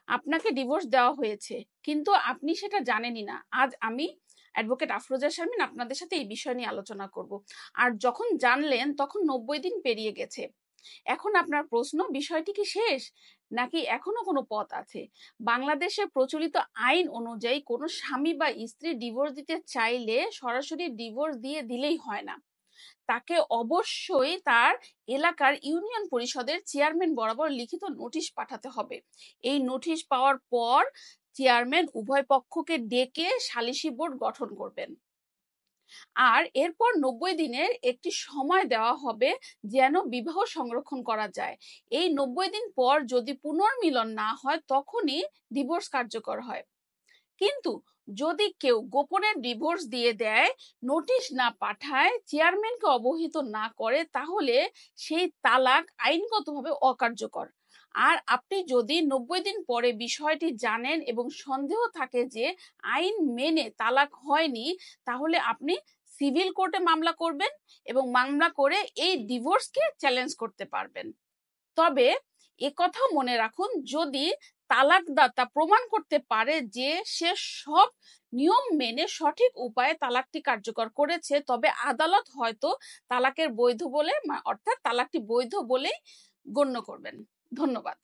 আপনাকে ডিভোর্স দেওয়া হয়েছে, কিন্তু আপনি সেটা জানেনই না। আজ আমি অ্যাডভোকেট আফরোজা শারমিন আপনাদের সাথে এই বিষয় নিয়ে আলোচনা করব। আর যখন জানলেন তখন 90 দিন পেরিয়ে গেছে। এখন আপনার প্রশ্ন, বিষয়টি কি শেষ নাকি এখনো কোনো পথ আছে? বাংলাদেশে প্রচলিত আইন অনুযায়ী কোনো স্বামী বা স্ত্রী ডিভোর্স দিতে চাইলে সরাসরি ডিভোর্স দিয়ে দিলেই হয় না, তাকে অবশ্যই তার এলাকার ইউনিয়ন পরিষদের চেয়ারম্যান বরাবর লিখিত নোটিশ পাঠাতে হবে। এই নোটিশ পাওয়ার পর চেয়ারম্যান উভয় পক্ষকে ডেকে সালিশি বোর্ড গঠন করবেন। আর এরপর 90 দিনের একটি সময় দেওয়া হবে যেন বিবাহ সংরক্ষণ করা যায়। এই 90 দিন পর যদি পুনর্মিলন না হয় তখনই ডিভোর্স কার্যকর হয়। কিন্তু যদি কেউ গোপনে ডিভোর্স দিয়ে দেয়, নোটিশ না পাঠায়, চেয়ারম্যানকে অবহিত না করে, তাহলে সেই তালাক আইনগতভাবে অকার্যকর। আর আপনি যদি 90 দিন পরে বিষয়টি জানেন এবং সন্দেহ থাকে যে আইন মেনে তালাক হয়নি, তাহলে আপনি সিভিল কোর্টে মামলা করবেন এবং মামলা করে এই ডিভোর্সকে চ্যালেঞ্জ করতে পারবেন। তবে একথা মনে রাখুন, যদি তালাকদাতা প্রমাণ করতে পারে যে সে সব নিয়ম মেনে সঠিক উপায়ে তালাকটি কার্যকর করেছে, তবে আদালত হয়তো তালাকের বৈধ বলে, অর্থাৎ তালাকটি বৈধ বলেই গণ্য করবেন। ধন্যবাদ।